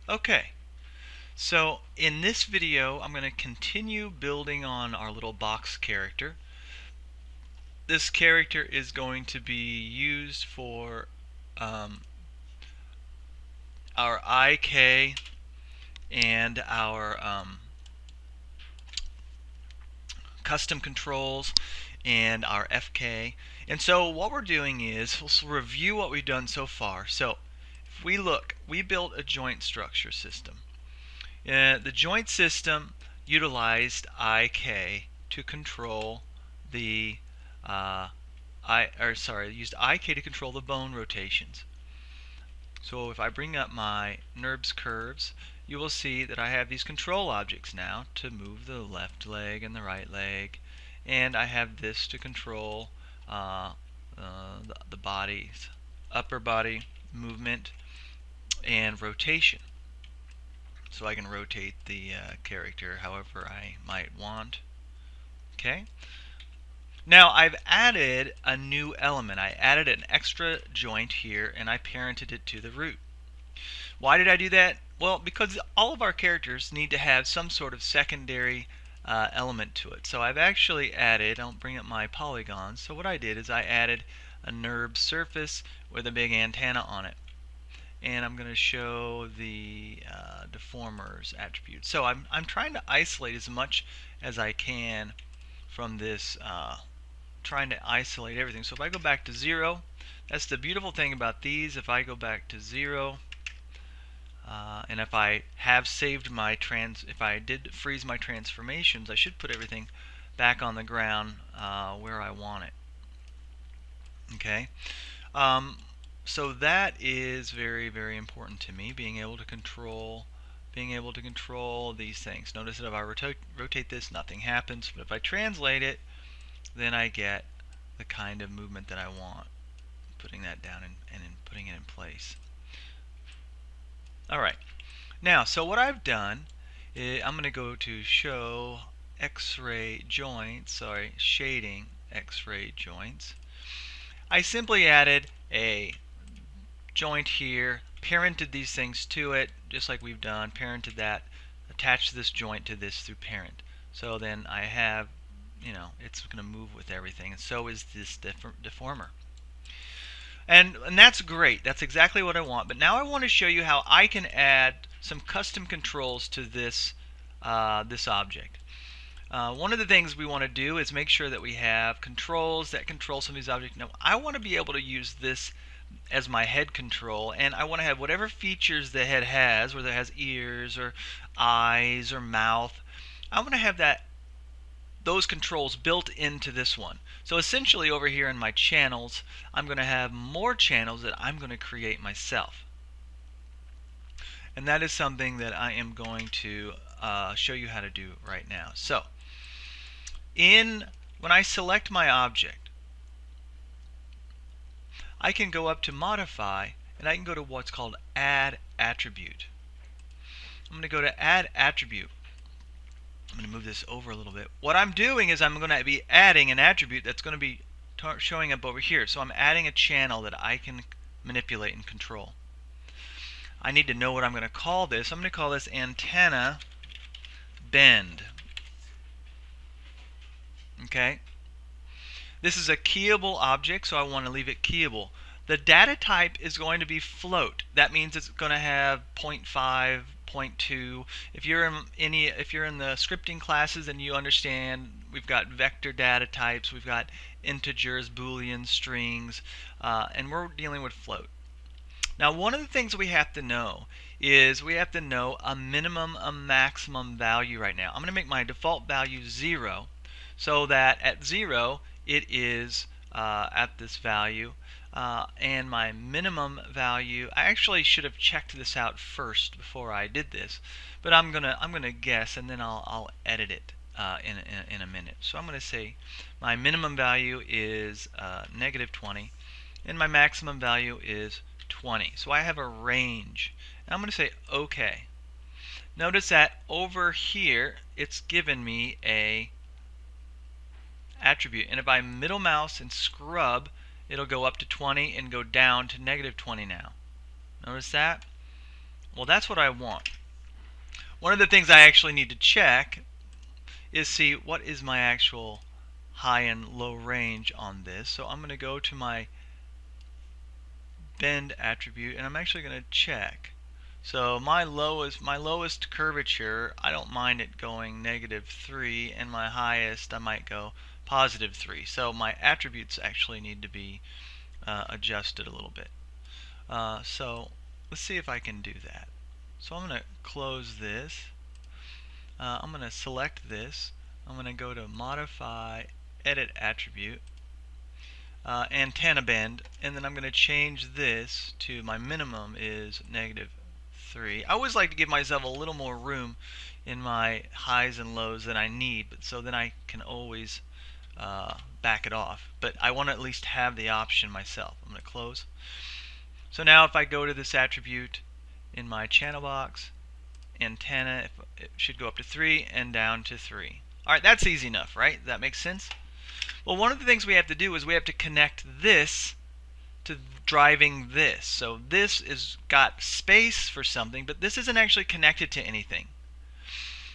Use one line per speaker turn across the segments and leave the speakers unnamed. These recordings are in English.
Okay, so in this video I'm going to continue building on our little box character. This character is going to be used for um, our IK and our custom controls and our FK. And so what we're doing is we'll review what we've done so far. So if we look, we built a joint structure system. The joint system utilized IK to control the used IK to control the bone rotations. So if I bring up my NURBS curves, you will see that I have these control objects now to move the left leg and the right leg, and I have this to control the body's upper body movement and rotation. So I can rotate the character however I might want. Okay. Now I've added a new element. I added an extra joint here and I parented it to the root. Why did I do that? Well, because all of our characters need to have some sort of secondary element to it. So I've actually added, I'll bring up my polygons. So what I did is I added a NURB surface with a big antenna on it. And I'm going to show the deformers attribute. So I'm trying to isolate as much as I can from this, trying to isolate everything. So if I go back to 0, that's the beautiful thing about these. If I go back to 0, and if I have saved my if I did freeze my transformations, I should put everything back on the ground where I want it. Okay. So that is very, very important to me, being able to control these things. Notice that if I rotate this, nothing happens, but if I translate it, then I get the kind of movement that I want. Putting that down and putting it in place. Alright, now so what I've done is I'm going to go to show X-ray joints, shading X-ray joints. I simply added a joint here, parented these things to it, just like we've done, parented that, attached this joint to this through parent. So then I have, it's going to move with everything, and so is this deformer. And that's great. That's exactly what I want. But now I want to show you how I can add some custom controls to this this object. One of the things we want to do is make sure that we have controls that control some of these objects. Now I want to be able to use this as my head control, and I want to have whatever features the head has, whether it has ears or eyes or mouth. I want to have those controls built into this one. So essentially over here in my channels, I'm going to have more channels that I'm going to create myself. And that is something that I am going to show you how to do right now. So when I select my object, I can go up to modify and I can go to what's called add attribute. I'm going to go to add attribute. I'm going to move this over a little bit. What I'm doing is I'm going to be adding an attribute that's going to be showing up over here. So I'm adding a channel that I can manipulate and control. I need to know what I'm going to call this. I'm going to call this antenna bend. Okay. This is a keyable object, so I want to leave it keyable. The data type is going to be float. That means it's going to have 0.5, 0.2. If you're in the scripting classes and you understand, we've got vector data types, we've got integers, booleans, strings, and we're dealing with float. Now, one of the things we have to know is we have to know a minimum, a maximum value right now. I'm going to make my default value 0, so that at 0 it is at this value. And my minimum value, I actually should have checked this out first before I did this, but I'm gonna guess, and then I'll edit it in a minute. So I'm gonna say my minimum value is -20, and my maximum value is 20. So I have a range. And I'm gonna say OK. Notice that over here it's given me a attribute, and if I middle mouse and scrub, it'll go up to 20 and go down to -20 now. Notice that? Well, that's what I want. One of the things I actually need to check is see what is my actual high and low range on this. So I'm going to go to my bend attribute and I'm actually going to check. So my lowest curvature, I don't mind it going -3, and my highest I might go +3. So my attributes actually need to be adjusted a little bit. So let's see if I can do that. So I'm going to close this. I'm going to select this. I'm going to go to Modify, Edit Attribute, Antenna Bend, and then I'm going to change this to my minimum is -3. I always like to give myself a little more room in my highs and lows than I need, but so then I can always back it off. But I want to at least have the option myself. I'm going to close. So now if I go to this attribute in my channel box, antenna, it should go up to 3 and down to 3. Alright, that's easy enough, right? That makes sense? Well, one of the things we have to do is we have to connect this to driving this. So this is got space for something, but this isn't actually connected to anything.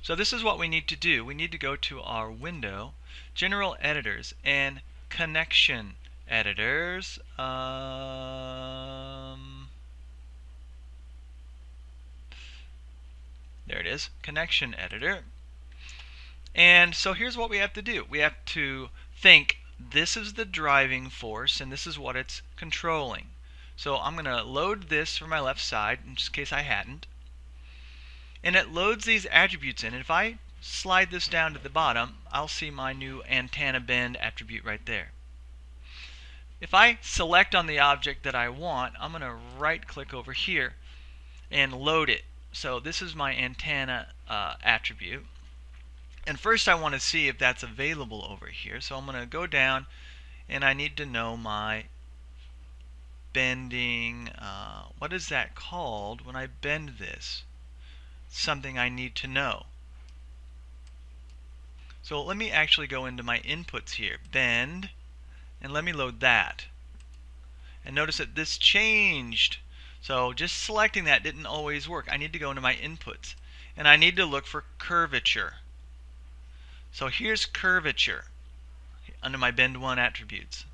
So this is what we need to do. We need to go to our window, General Editors, and Connection Editors. There it is, Connection Editor. And so here's what we have to do. We have to think this is the driving force and this is what it's controlling. So I'm going to load this from my left side in just case I hadn't. And it loads these attributes in. And if I slide this down to the bottom, I'll see my new antenna bend attribute right there. If I select on the object that I want, I'm going to right click over here and load it. So this is my antenna attribute. And first I want to see if that's available over here. So I'm going to go down and I need to know my bending. What is that called when I bend this? Something I need to know. So let me actually go into my inputs here. Bend. And let me load that. And notice that this changed. So just selecting that didn't always work. I need to go into my inputs. And I need to look for curvature. So here's curvature under my bend 1 attributes.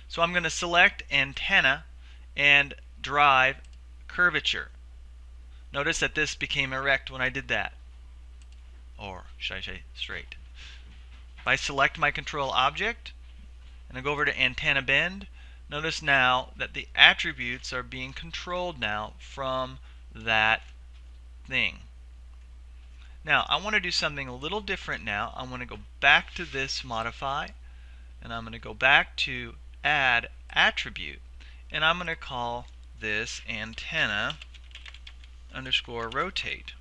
So I'm going to select antenna and drive curvature. Notice that this became erect when I did that. Or should I say straight. If I select my control object and I go over to antenna bend, notice now that the attributes are being controlled now from that thing. Now I want to do something a little different now. I want to go back to this modify and I'm going to go back to add attribute and I'm going to call this antenna underscore rotate.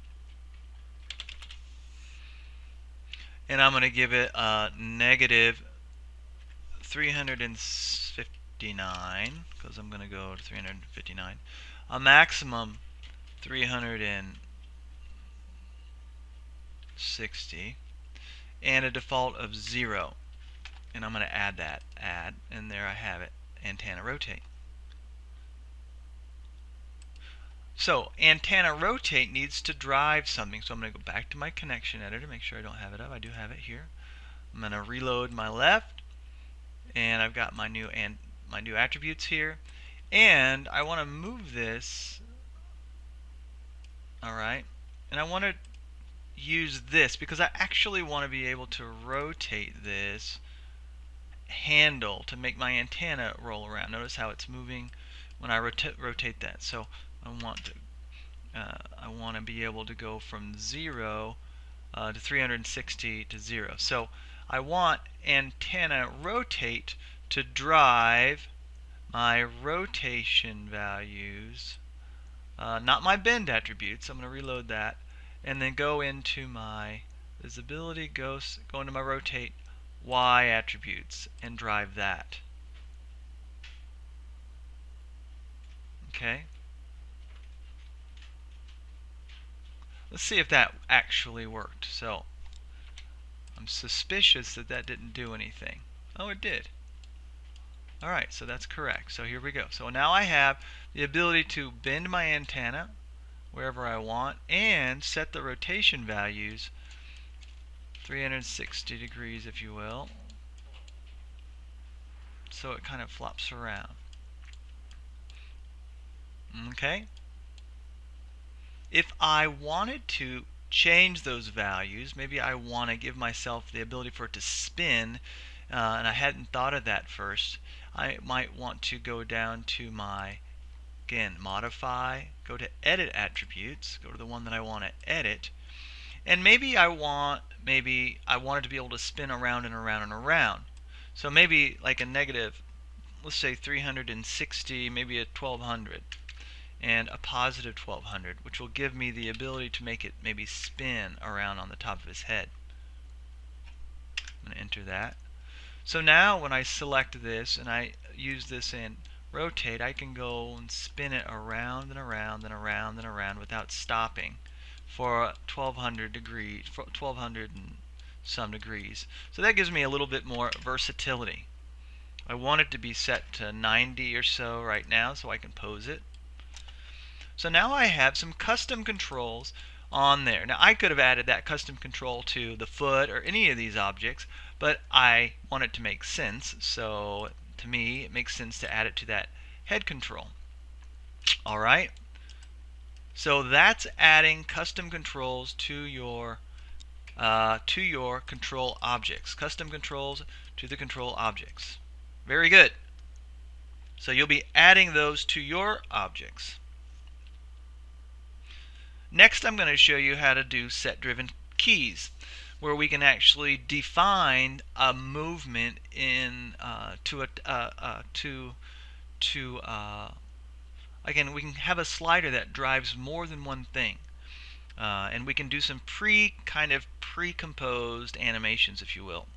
And I'm going to give it a -359 because I'm going to go to 359, a maximum 360, and a default of 0. And I'm going to add that, and there I have it, antenna rotate. So antenna rotate needs to drive something. So I'm going to go back to my connection editor, make sure I don't have it up. I do have it here. I'm going to reload my left, and I've got my new attributes here, and I want to move this. All right, and I want to use this because I actually want to be able to rotate this handle to make my antenna roll around. Notice how it's moving when I rotate that. So I want to be able to go from 0 to 360 to 0. So I want antenna rotate to drive my rotation values, not my bend attributes. I'm going to reload that and then go into my visibility, go into my rotate Y attributes and drive that. Okay. Let's see if that actually worked. So I'm suspicious that that didn't do anything. Oh, it did. Alright, so that's correct. So here we go. So now I have the ability to bend my antenna wherever I want, and set the rotation values 360 degrees, if you will, so it kind of flops around. Okay? If I wanted to change those values, maybe I want to give myself the ability for it to spin, and I hadn't thought of that first, I might want to go down to my, again, modify, go to edit attributes, go to the one that I want to edit, and maybe I want it to be able to spin around and around and around. So maybe like a negative, let's say 360, maybe a 1200, and a positive 1200, which will give me the ability to make it maybe spin around on the top of his head. I'm going to enter that. So now when I select this and I use this in rotate, I can go and spin it around and around and around and around without stopping for 1200 degrees, for 1200 and some degrees. So that gives me a little bit more versatility. I want it to be set to 90 or so right now, so I can pose it. So now I have some custom controls on there. Now I could have added that custom control to the foot or any of these objects, but I want it to make sense, so to me it makes sense to add it to that head control. Alright, so that's adding custom controls to your control objects. Custom controls to the control objects. Very good. So you'll be adding those to your objects. Next, I'm going to show you how to do set-driven keys, where we can actually define a movement in again, we can have a slider that drives more than one thing, and we can do some pre-composed animations, if you will.